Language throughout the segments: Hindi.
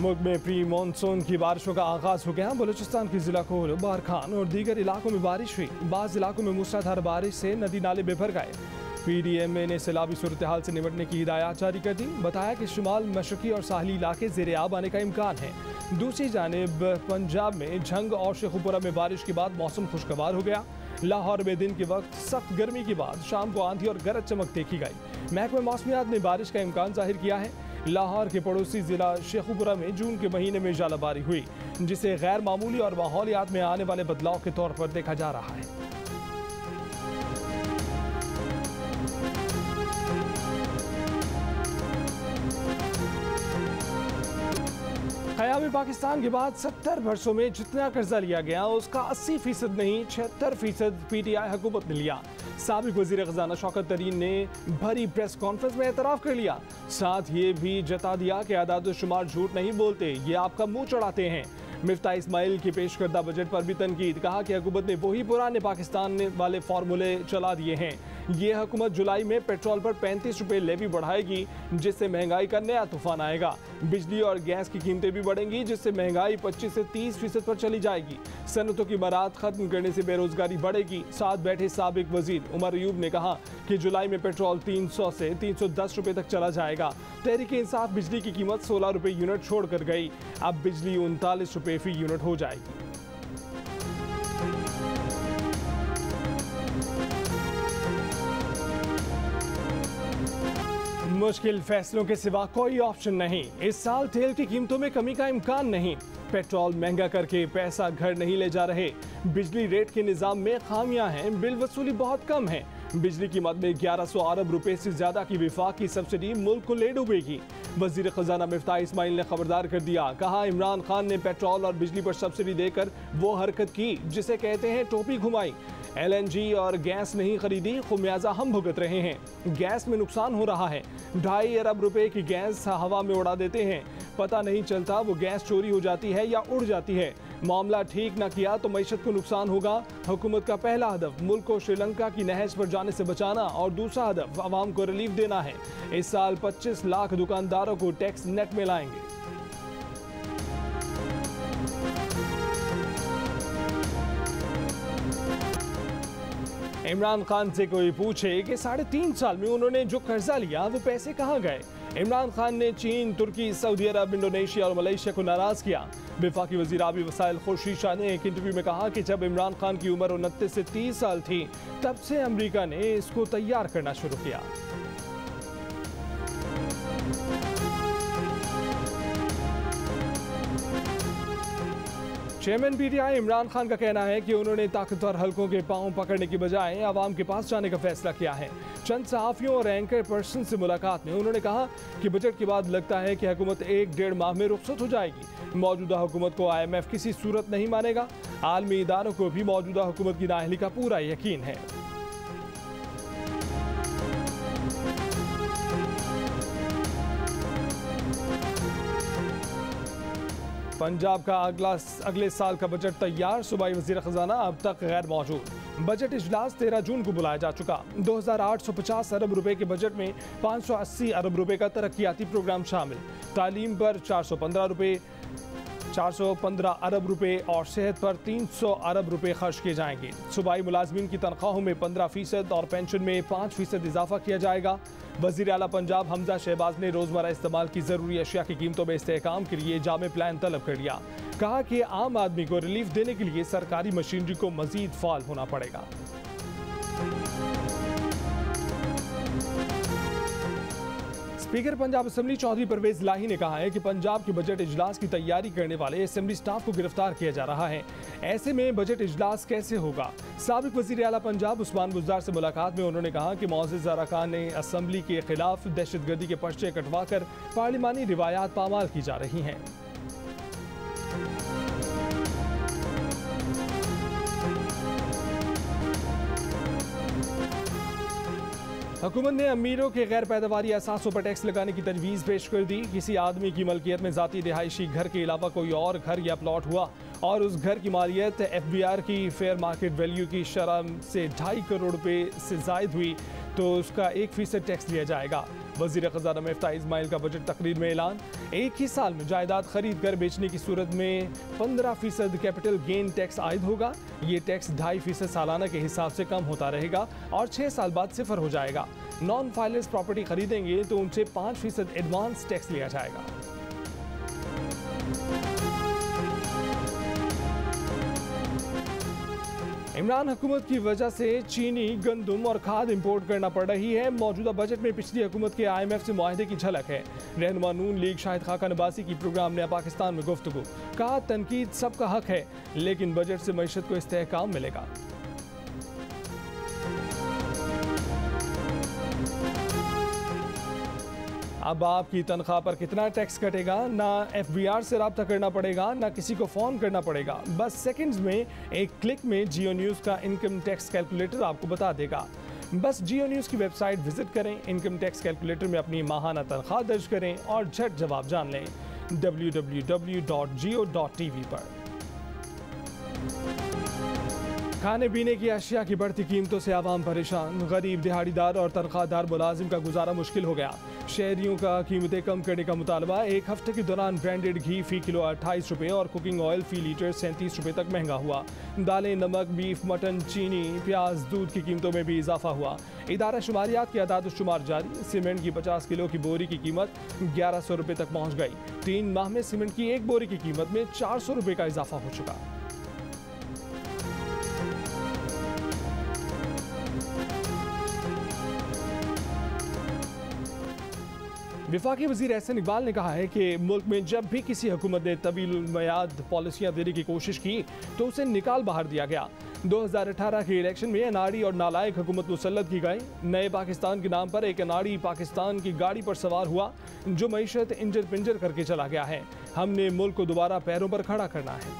मुल्क में प्री मानसून की बारिशों का आगाज हो गया। बलूचिस्तान के जिला कोहल, बारखान और दीगर इलाकों में बारिश हुई। बाज़ इलाकों में मूसलाधार बारिश से नदी नाले बेभर गए। PDMA ने सैलाबी सूरत हाल से निपटने की हिदायत जारी कर दी। बताया कि शुमाल मशरकी और साहली इलाके ज़ेरे आब आने का इम्कान है। दूसरी जानिब पंजाब में झंग और शेखुपुरा में बारिश के बाद मौसम खुशगवार हो गया। लाहौर में दिन के वक्त सख्त गर्मी के बाद शाम को आंधी और गरज चमक देखी गई। महकमा मौसमियात ने बारिश का इम्कान जाहिर किया है। लाहौर के पड़ोसी जिला शेखुपुरा में जून के महीने में जालाबारी हुई, जिसे गैर मामूली और माहौलियात में आने वाले बदलाव के तौर पर देखा जा रहा है। क़याम पाकिस्तान के बाद 70 वर्षों में जितना कर्जा लिया गया उसका 80% नहीं 76% PTI हुकूमत ने लिया। साबिक वज़ीर ख़ज़ाना शौकत तरीन ने भरी प्रेस कॉन्फ्रेंस में एतराफ़ कर लिया। साथ ये भी जता दिया कि आदाद-ओ-शुमार झूठ नहीं बोलते, ये आपका मुंह चढ़ाते हैं। मिफ्ता इस्माइल की पेश करदा बजट पर भी तनकीद। कहा कि हुकूमत ने वही पुराने पाकिस्तान वाले फार्मूले चला दिए हैं। ये हुकूमत जुलाई में पेट्रोल पर 35 रुपये लेवी बढ़ाएगी, जिससे महंगाई का नया तूफान आएगा। बिजली और गैस की कीमतें भी बढ़ेंगी, जिससे महंगाई 25 से 30% पर चली जाएगी। सनतों की मराहत खत्म करने से बेरोजगारी बढ़ेगी। साथ बैठे साबिक वजीर उमर अयूब ने कहा कि जुलाई में पेट्रोल 300 से 310 रुपये तक चला जाएगा। तहरीक इंसाफ बिजली की कीमत 16 रुपये यूनिट छोड़ कर गई, अब बिजली 39 रुपये फी यूनिट हो जाएगी। मुश्किल फैसलों के सिवा कोई ऑप्शन नहीं। इस साल तेल की कीमतों में कमी का इम्कान नहीं। पेट्रोल महंगा करके पैसा घर नहीं ले जा रहे। बिजली रेट के निज़ाम में खामियां हैं। बिल वसूली बहुत कम है। बिजली की मद में 1100 अरब रुपए से ज्यादा की विफाकी सब्सिडी मुल्क को ले डूबेगी। वजीर खजाना मिफ्ता इस्माइल ने खबरदार कर दिया। कहा, इमरान खान ने पेट्रोल और बिजली पर सब्सिडी देकर वो हरकत की जिसे कहते हैं टोपी घुमाई। LNG और गैस नहीं खरीदी, खुमियाजा हम भुगत रहे हैं। गैस में नुकसान हो रहा है। 2.5 अरब रुपए की गैस हवा में उड़ा देते हैं, पता नहीं चलता वो गैस चोरी हो जाती है या उड़ जाती है। मामला ठीक ना किया तो मईशत को नुकसान होगा। हुकूमत का पहला हदफ मुल्क को श्रीलंका की नहज पर जाने से बचाना और दूसरा हदफ आवाम को रिलीफ देना है। इस साल 25 लाख दुकानदारों को टैक्स नेट में लाएंगे। इमरान खान से कोई पूछे कि 3.5 साल में उन्होंने जो कर्जा लिया वो पैसे कहाँ गए। इमरान खान ने चीन, तुर्की, सऊदी अरब, इंडोनेशिया और मलेशिया को नाराज किया। वफाकी वज़ीर आबी वसाइल खुर्शीद शाह ने एक इंटरव्यू में कहा कि जब इमरान खान की उम्र 29 से 30 साल थी तब से अमेरिका ने इसको तैयार करना शुरू किया। चेयरमैन PTI इमरान खान का कहना है कि उन्होंने ताकतवर हलकों के पांव पकड़ने की बजाय आवाम के पास जाने का फैसला किया है। चंद सहाफ़ियों और एंकर पर्सन से मुलाकात में उन्होंने कहा कि बजट के बाद लगता है कि हुकूमत 1-1.5 माह में रुखसत हो जाएगी। मौजूदा हुकूमत को IMF किसी सूरत नहीं मानेगा। आलमी इदारों को भी मौजूदा हुकूमत की नाअहली का पूरा यकीन है। पंजाब का अगले साल का बजट तैयार। सूबाई वज़ीर ख़ज़ाना अब तक गैर मौजूद। बजट इजलास 13 जून को बुलाया जा चुका। 2850 अरब रुपए के बजट में 580 अरब रुपए का तरक्याती प्रोग्राम शामिल। तालीम पर 415 अरब रुपए और सेहत पर 300 अरब रुपए खर्च किए जाएंगे। सूबाई मुलाजमीन की तनख्वाहों में 15% और पेंशन में 5% इजाफा किया जाएगा। वज़ीर आला पंजाब हमजा शहबाज ने रोज़मर्रा इस्तेमाल की ज़रूरी अशिया की कीमतों में इस्तेहकाम के लिए जामे प्लान तलब कर लिया। कहा कि आम आदमी को रिलीफ देने के लिए सरकारी मशीनरी को मजीद फाल होना पड़ेगा। स्पीकर पंजाब असेंबली चौधरी परवेज लाही ने कहा है कि पंजाब के बजट इजलास की तैयारी करने वाले असेंबली स्टाफ को गिरफ्तार किया जा रहा है। ऐसे में बजट इजलास कैसे होगा। साबिक वज़ीर आला पंजाब उस्मान बुज़दार से मुलाकात में उन्होंने कहा कि मोअज़्ज़ज़ अरकान ने असेंबली के खिलाफ दहशतगर्दी के पर्चे कटवाकर पार्लिमानी रिवायात पामाल की जा रही हैं। हुकूमत ने अमीरों के गैर पैदावारी असासों पर टैक्स लगाने की तजवीज़ पेश कर दी। किसी आदमी की मलकियत में ज़ाती रिहायशी घर के अलावा कोई और घर या प्लॉट हुआ और उस घर की मालियत FBR की फेयर मार्केट वैल्यू की शरह से 2.5 करोड़ रुपए से ज़ायद हुई तो उसका 1% टैक्स लिया जाएगा। वजीर खजाना मिफ्ताह इस्माइल का बजट तकरीर में ऐलान, एक ही साल में जायदाद खरीद कर बेचने की सूरत में 15% कैपिटल गेन टैक्स आयद होगा। ये टैक्स 2.5% सालाना के हिसाब से कम होता रहेगा और 6 साल बाद सिफर हो जाएगा। नॉन फाइलर्स प्रॉपर्टी खरीदेंगे तो उनसे 5% एडवांस टैक्स लिया जाएगा। इमरान हुकूमत की वजह से चीनी, गंदुम और खाद इंपोर्ट करना पड़ रही है। मौजूदा बजट में पिछली हुकूमत के IMF से मुआहदे की झलक है। रहनुमा नून लीग शाहिद खाका नबासी की प्रोग्राम ने पाकिस्तान में गुफ्तगू, कहा तनकीद सबका हक है लेकिन बजट से मईशत को इस्तेहकाम मिलेगा। अब आपकी तनख्वाह पर कितना टैक्स कटेगा, ना FBR से रब्ता करना पड़ेगा, ना किसी को फ़ोन करना पड़ेगा। बस सेकंड्स में एक क्लिक में जियो न्यूज़ का इनकम टैक्स कैलकुलेटर आपको बता देगा। बस जियो न्यूज़ की वेबसाइट विजिट करें, इनकम टैक्स कैलकुलेटर में अपनी माहाना तनख्वाह दर्ज करें और झट जवाब जान लें www.jio.tv पर। खाने पीने की अशिया की बढ़ती कीमतों से आवाम परेशान, गरीब दिहाड़ीदार और तनख्वाहदार मुलाजिम का गुजारा मुश्किल हो गया। शहरियों का कीमतें कम करने का मुतालबा। एक हफ्ते के दौरान ब्रांडेड घी फी किलो 28 रुपये और कुकिंग ऑयल फी लीटर 37 रुपये तक महंगा हुआ। दालें, नमक, बीफ, मटन, चीनी, प्याज, दूध की कीमतों में भी इजाफा हुआ। इदारा शुमारियात की आदाद शुमार जारी। सीमेंट की 50 किलो की बोरी की कीमत 1100 रुपये तक पहुँच गई। 3 माह में सीमेंट की एक बोरी की कीमत में 400 रुपये का इजाफा हो चुका। विफाकी वजीर एहसन इकबाल ने कहा है कि मुल्क में जब भी किसी हुकूमत ने तवील मियाद पॉलिसियाँ देने की कोशिश की तो उसे निकाल बाहर दिया गया। 2018 के इलेक्शन में अनाड़ी और नालायक हुकूमत मुसल्लत की गई। नए पाकिस्तान के नाम पर एक अनाड़ी पाकिस्तान की गाड़ी पर सवार हुआ जो मईशत इंजर पिंजर करके चला गया है। हमने मुल्क को दोबारा पैरों पर खड़ा करना है।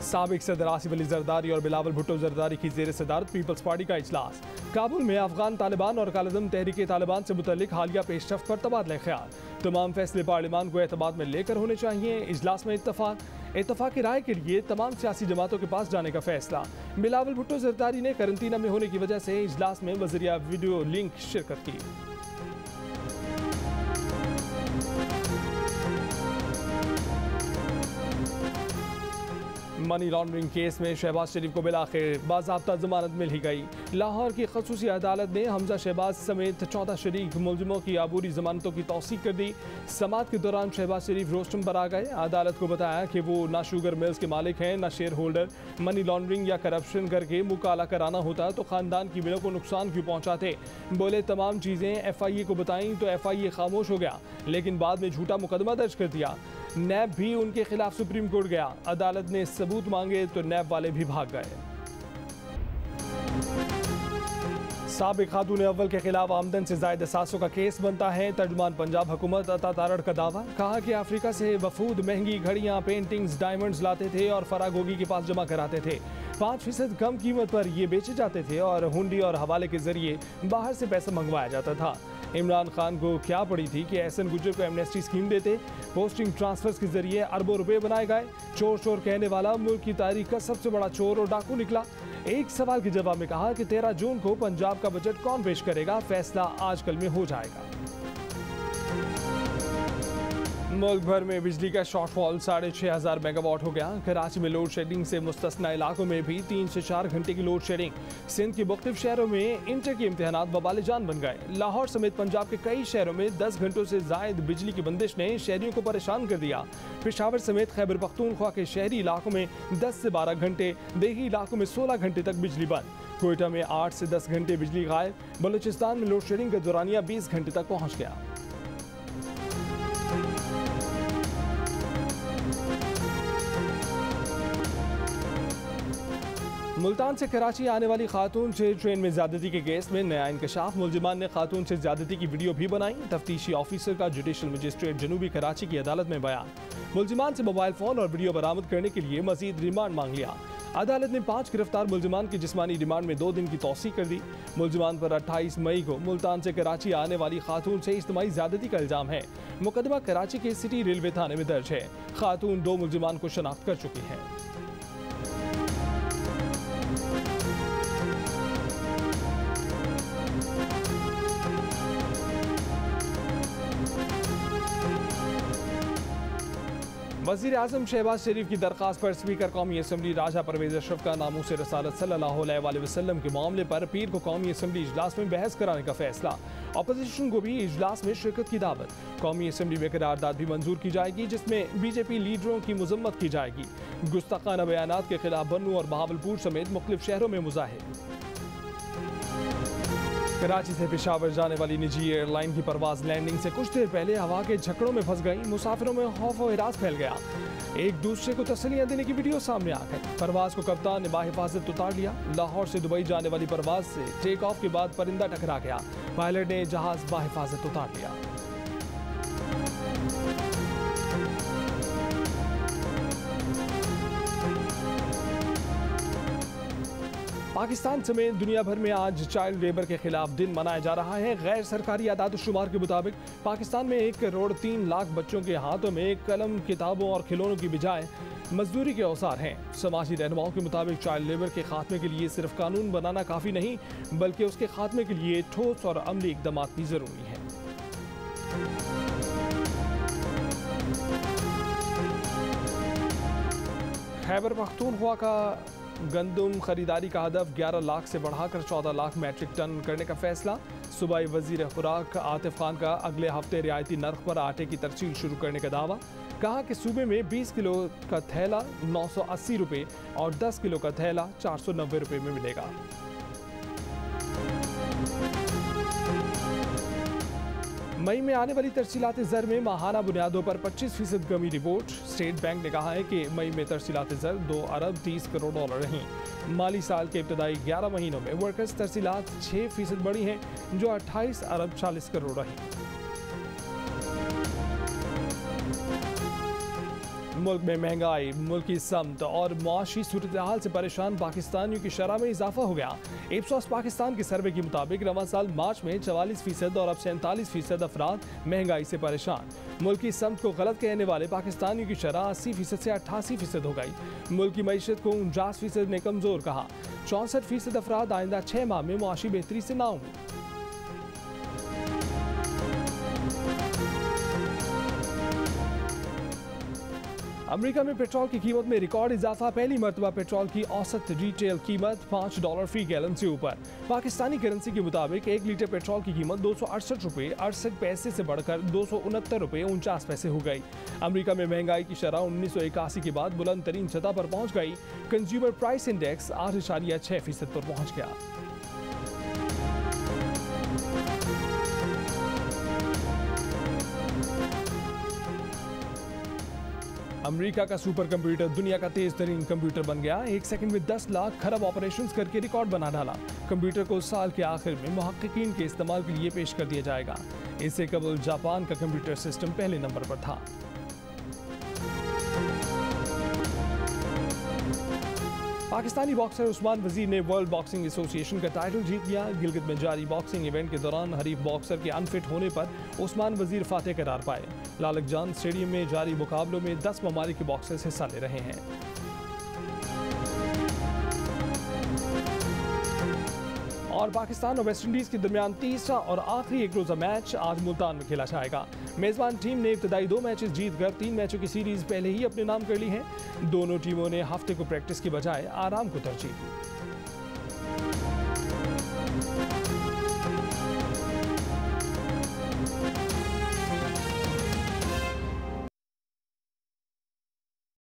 साबिक सदर आसिफ अली जरदारी और बिलावल भुट्टो जरदारी की जेर सदारत पीपल्स पार्टी का इजलास। काबुल में अफगान तालिबान और कालदम तहरीक तालिबान से मुतल्लिक हालिया पेशरफ्त पर तबादला ख्याल। तमाम फैसले पार्लियामान को एतमाद में लेकर होने चाहिए। इजलास में इत्तफाक राय के लिए तमाम सियासी जमातों के पास जाने का फैसला। बिलावल भुट्टो जरदारी ने करंटीना में होने की वजह से इजलास में वज़रिया वीडियो लिंक शिरकत की। मनी लॉन्ड्रिंग केस में शहबाज शरीफ को बिलाखिर बाज़ाब्ता जमानत मिल ही गई। लाहौर की खसूसी अदालत ने हमजा शहबाज समेत 14 शरीक मुलजिमों की अबूरी जमानतों की तौसीक कर दी। समाअत के दौरान शहबाज शरीफ रोस्टम पर आ गए। अदालत को बताया कि वो ना शुगर मिल्स के मालिक हैं, ना शेयर होल्डर। मनी लॉन्ड्रिंग या करप्शन करके मुकाला कराना होता तो ख़ानदान की मिलों को नुकसान क्यों पहुँचाते। बोले तमाम चीज़ें FIA को बताई तो FIA खामोश हो गया, लेकिन बाद में झूठा मुकदमा दर्ज कर दिया। नैब भी उनके खिलाफ सुप्रीम कोर्ट गया। अदालत ने सबूत मांगे तो नैब वाले भी भाग गए। साबिक खातून अव्वल के खिलाफ आमदन से ज़ायद असासों का केस बनता है। तर्जुमान पंजाब हुकूमत अता तारड़ का दावा, कहा कि अफ्रीका से वफूद महंगी घड़ियां, पेंटिंग्स, डायमंड्स लाते थे और फरागोगी के पास जमा कराते थे। 5% कम कीमत पर ये बेचे जाते थे और हुंडी और हवाले के जरिए बाहर से पैसा मंगवाया जाता था। इमरान खान को क्या पड़ी थी कि एहसन गुज्जर को एमनेस्टी स्कीम देते। पोस्टिंग ट्रांसफर्स के जरिए अरबों रुपए बनाए गए। चोर चोर कहने वाला मुल्क की तारीख का सबसे बड़ा चोर और डाकू निकला। एक सवाल के जवाब में कहा कि 13 जून को पंजाब का बजट कौन पेश करेगा, फैसला आजकल में हो जाएगा। मुल्क भर में बिजली का शॉर्टफॉल 6500 मेगावाट हो गया। कराची में लोड शेडिंग से मुस्तस्ना इलाकों में भी 3 से 4 घंटे की लोड शेडिंग। सिंध के मुख्तलिफ शहरों में इंटर के इम्तहानात बवाले जान बन गए। लाहौर समेत पंजाब के कई शहरों में 10 घंटों से जायद बिजली की बंदिश ने शहरियों को परेशान कर दिया। पेशावर समेत खैबर पख्तूनख्वा के शहरी इलाकों में 10 से 12 घंटे, देही इलाकों में 16 घंटे तक बिजली बंद। कोयटा में 8 से 10 घंटे बिजली गायब। बलूचिस्तान में लोड शेडिंग का दौरानिया 20 घंटे तक पहुँच गया। मुल्तान से कराची आने वाली खातून से ट्रेन में ज्यादती के केस में नया इंकशाफ। मुलजिमान ने खातून से ज्यादती की वीडियो भी बनाई। तफ्तीशी ऑफिसर का जुडिशल मजिस्ट्रेट जनूबी कराची की अदालत में बयान। मुलजिमान से मोबाइल फोन और वीडियो बरामद करने के लिए मजीद रिमांड मांग लिया। अदालत ने 5 गिरफ्तार मुलजिमान की जिस्मानी रिमांड में 2 दिन की तौसीक कर दी। मुलजिमान पर 28 मई को मुल्तान से कराची आने वाली खातून से इज्तिमाई ज्यादती का इल्जाम है। मुकदमा कराची के सिटी रेलवे थाने में दर्ज है। खातून 2 मुलजिमान को शनाख्त कर चुकी है। वज़ीर आज़म शहबाज शरीफ की दरख्वास्त पर स्पीकर कौमी असम्बली राजा परवेज़ अशरफ का नामूस रसालत सल्लल्लाहु अलैहि वसल्लम के मामले पर पीर को कौमी असम्बली इजलास में बहस कराने का फैसला। अपोजिशन को भी इजलास में शिरकत की दावत। कौमी असम्बली में करारदाद भी मंजूर की जाएगी जिसमें बीजेपी लीडरों की मजम्मत की जाएगी। गुस्ताखाना बयानात के खिलाफ बन्नू और बहावलपुर समेत मुख्तलिफ शहरों में मुजाहिर। कराची से पेशावर जाने वाली निजी एयरलाइन की परवाज लैंडिंग से कुछ देर पहले हवा के झकड़ों में फंस गई। मुसाफिरों में खौफ और हिरास फैल गया। एक दूसरे को तसल्लियां देने की वीडियो सामने आ गई। परवाज को कप्तान ने बाहिफाजत उतार लिया। लाहौर से दुबई जाने वाली परवाज से टेक ऑफ के बाद परिंदा टकरा गया। पायलट ने जहाज बाहिफाजत उतार लिया। पाकिस्तान समेत दुनिया भर में आज चाइल्ड लेबर के खिलाफ दिन मनाया जा रहा है। गैर सरकारी आदाद-ओ-शुमार के मुताबिक पाकिस्तान में 1 करोड़ 3 लाख बच्चों के हाथों में कलम, किताबों और खिलौनों की बजाय मजदूरी के औजार हैं। समाजी रहनुमाओं के मुताबिक चाइल्ड लेबर के खात्मे के लिए सिर्फ कानून बनाना काफ़ी नहीं, बल्कि उसके खात्मे के लिए ठोस और अमली इक़दाम भी ज़रूरी हैं। खैबर पख्तूनख्वा का गंदम खरीदारी का हदफ 11 लाख से बढ़ाकर 14 लाख मैट्रिक टन करने का फैसला। सूबाई वजीर खुराक आतिफ खान का अगले हफ्ते रियायती नर्ख पर आटे की तरसील शुरू करने का दावा। कहा कि सूबे में 20 किलो का थैला 980 रुपये और 10 किलो का थैला 490 रुपये में मिलेगा। मई में आने वाली तरसीलात ज़र में माहाना बुनियादों पर 25% कमी रिपोर्ट। स्टेट बैंक ने कहा है कि मई में तरसीलात ज़र 2 अरब 30 करोड़ डॉलर रहीं। माली साल के इब्तदाई 11 महीनों में वर्कर्स तरसीलात 6% बढ़ी हैं, जो 28 अरब 40 करोड़ रहीं। मुल्क में महंगाई, मुल्की समत और मुआशी सूरत हाल से परेशान पाकिस्तानियों की शरह में इजाफा हो गया। इप्सॉस पाकिस्तान के सर्वे के मुताबिक रवां साल मार्च में 44% और अब 47% अफराद महंगाई से परेशान। मुल्की समत को गलत कहने वाले पाकिस्तानियों की शरह 80% से 88% हो गई। मुल्क की मईशत को 49% ने कमज़ोर कहा। 64% अफराद आइंदा 6 माह में मुआशी बेहतरी से ना होंगे। अमेरिका में पेट्रोल की कीमत में रिकॉर्ड इजाफा। पहली मरतबा पेट्रोल की औसत रिटेल कीमत $5 फी गैलन से ऊपर। पाकिस्तानी करेंसी के मुताबिक 1 लीटर पेट्रोल की कीमत 268 रुपये 68 पैसे से बढ़कर 269 रुपये 49 पैसे हो गई। अमेरिका में महंगाई की शरह 1981 के बाद बुलंद तरीन सतह पर पहुंच गई। कंज्यूमर प्राइस इंडेक्स 8.6% पर पहुंच गया। अमेरिका का सुपर कंप्यूटर दुनिया का तेज तरीन कंप्यूटर बन गया। 1 सेकंड में 10 लाख खरब ऑपरेशंस करके रिकॉर्ड बना डाला। कंप्यूटर को साल के आखिर में मुहक्किकीन के इस्तेमाल के लिए पेश कर दिया जाएगा। इससे कबल जापान का कंप्यूटर सिस्टम पहले नंबर पर था। पाकिस्तानी बॉक्सर उस्मान वजीर ने वर्ल्ड बॉक्सिंग एसोसिएशन का टाइटल जीत लिया। गिलगित में जारी बॉक्सिंग इवेंट के दौरान हरीफ बॉक्सर के अनफिट होने पर उस्मान वजीर फातेह करार पाए। लालक जान स्टेडियम में जारी मुकाबलों में 10 ममालिक के बॉक्सर्स हिस्सा ले रहे हैं। और पाकिस्तान और वेस्ट इंडीज के दरमियान तीसरा और आखिरी एक रोजा मैच आज मुल्तान में खेला जाएगा। मेजबान टीम ने इब्तदाई 2 मैचेस जीतकर 3 मैचों की सीरीज पहले ही अपने नाम कर ली है। दोनों टीमों ने हफ्ते को प्रैक्टिस की बजाय आराम को तरजीह दी।